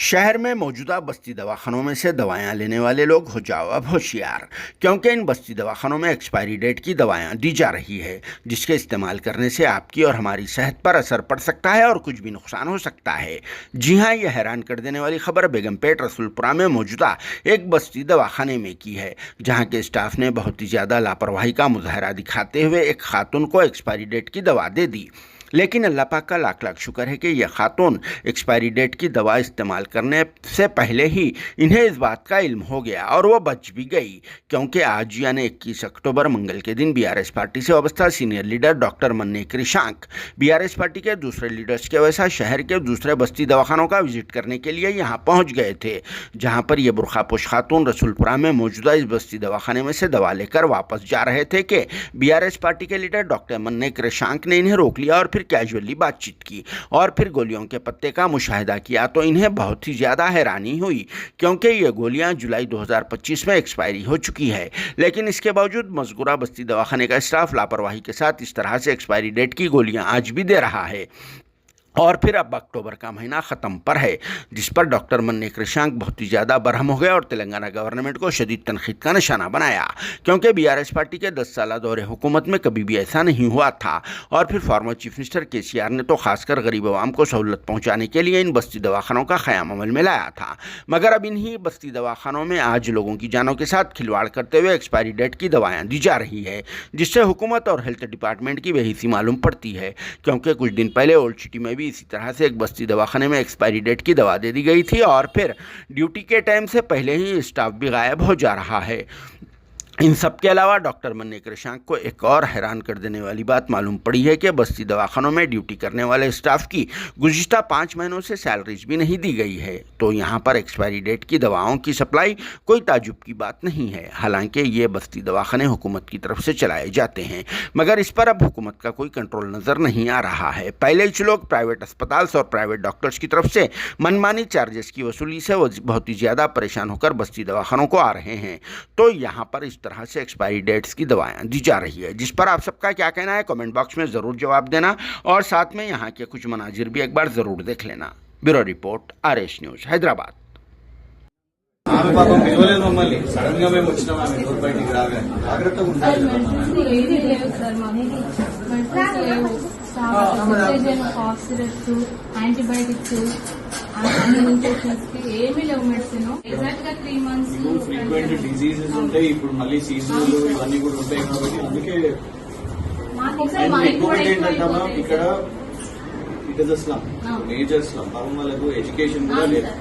शहर में मौजूदा बस्ती दवाखानों में से दवाएं लेने वाले लोग हो जाओ अब होशियार, क्योंकि इन बस्ती दवाखानों में एक्सपायरी डेट की दवाएं दी जा रही है, जिसके इस्तेमाल करने से आपकी और हमारी सेहत पर असर पड़ सकता है और कुछ भी नुकसान हो सकता है। जी हां, यह हैरान कर देने वाली खबर बेगमपेट रसूलपुरा में मौजूदा एक बस्ती दवाखाने में की है, जहां के स्टाफ ने बहुत ही ज़्यादा लापरवाही का मुजाहरा दिखाते हुए एक खातून को एक्सपायरी डेट की दवा दे दी। लेकिन अल्लाह पाक का लाख लाख शुक्र है कि यह खातून एक्सपायरी डेट की दवा इस्तेमाल करने से पहले ही इन्हें इस बात का इल्म हो गया और वह बच भी गई, क्योंकि आज यानी 21 अक्टूबर मंगल के दिन बीआरएस पार्टी से वाबस्ता सीनियर लीडर डॉक्टर मन्ने कृषांक बीआरएस पार्टी के दूसरे लीडर्स के वैसा शहर के दूसरे बस्ती दवाखानों का विजिट करने के लिए यहाँ पहुँच गए थे, जहाँ पर यह बुरखापोश खातून रसूलपुरा में मौजूदा इस बस्ती दवाखाने में से दवा लेकर वापस जा रहे थे कि बीआरएस पार्टी के लीडर डॉक्टर मन्ने कृषांक ने इन्हें रोक लिया और फिर कैजुअली बातचीत की और फिर गोलियों के पत्ते का मुशाहिदा किया तो इन्हें बहुत ही ज़्यादा हैरानी हुई, क्योंकि ये गोलियां जुलाई 2025 में एक्सपायरी हो चुकी है। लेकिन इसके बावजूद मज़कूरा बस्ती दवाखाने का स्टाफ लापरवाही के साथ इस तरह से एक्सपायरी डेट की गोलियां आज भी दे रहा है। और फिर अब अक्टूबर का महीना ख़त्म पर है, जिस पर डॉक्टर मन्ने कृषांक बहुत ही ज़्यादा बरहम हो गए और तेलंगाना गवर्नमेंट को शदीद तनखीद का निशाना बनाया, क्योंकि बीआरएस पार्टी के 10 साल दौरे हुकूमत में कभी भी ऐसा नहीं हुआ था। और फिर फॉर्मर चीफ मिनिस्टर केसीआर ने तो खासकर गरीब आवाम को सहूलत पहुँचाने के लिए इन बस्ती दवाखानों का क़याम अमल में लाया था, मगर अब इन्हीं बस्ती दवाखानों में आज लोगों की जानों के साथ खिलवाड़ करते हुए एक्सपायरी डेट की दवाएँ दी जा रही है, जिससे हुकूमत और हेल्थ डिपार्टमेंट की बेहिसी मालूम पड़ती है। क्योंकि कुछ दिन पहले ओल्ड सिटी में भी इसी तरह से एक बस्ती दवाखाने में एक्सपायरी डेट की दवा दे दी गई थी और फिर ड्यूटी के टाइम से पहले ही स्टाफ भी गायब हो जा रहा है। इन सब के अलावा डॉक्टर मन्ने कृषांक को एक और हैरान कर देने वाली बात मालूम पड़ी है कि बस्ती दवाखानों में ड्यूटी करने वाले स्टाफ की गुज़िश्ता 5 महीनों से सैलरीज भी नहीं दी गई है। तो यहाँ पर एक्सपायरी डेट की दवाओं की सप्लाई कोई ताजुब की बात नहीं है। हालांकि ये बस्ती दवाखाने हुकूमत की तरफ से चलाए जाते हैं, मगर इस पर अब हुकूमत का कोई कंट्रोल नज़र नहीं आ रहा है। पहले कुछ लोग प्राइवेट अस्पताल और प्राइवेट डॉक्टर्स की तरफ से मनमानी चार्जेस की वसूली से बहुत ही ज़्यादा परेशान होकर बस्ती दवाखानों को आ रहे हैं। तो यहाँ पर इस तरह से एक्सपायरी डेट्स की दवाएं दी जा रही है, जिस पर आप सबका क्या कहना है कमेंट बॉक्स में ज़रूर जवाब देना और साथ में यहाँ के कुछ मनाजिर भी एक बार ज़रूर देख लेना। Bureau report RS news Hyderabad. ఆమె పాపం పిలవలేదు మమ్మల్ని, సడన్ గా మేము వచ్చినాం. ఆమె డోర్ బయటికి రాగా జాగ్రత్తగా ఉండాలి. ఏది లేవు సార్, మాకు యాంటీబయాటిక్స్ ఇన్ఫెక్షన్స్ కి ఏమీ లేవు. మెడిసిన్ ఎగ్జాక్ట్ గా 3 months ఫ్రీక్వెంట్ డిజీజెస్ ఉంటాయి. ఇప్పుడు మళ్ళీ సీజనల్ ఇవన్నీ కూడా ఉంటాయి కాబట్టి అందుకే ఇంకొకటి ఏంటంటే ఇక్కడ it is a slum, major slum. పాపం వాళ్ళకు ఎడ్యుకేషన్ కూడా లేదు.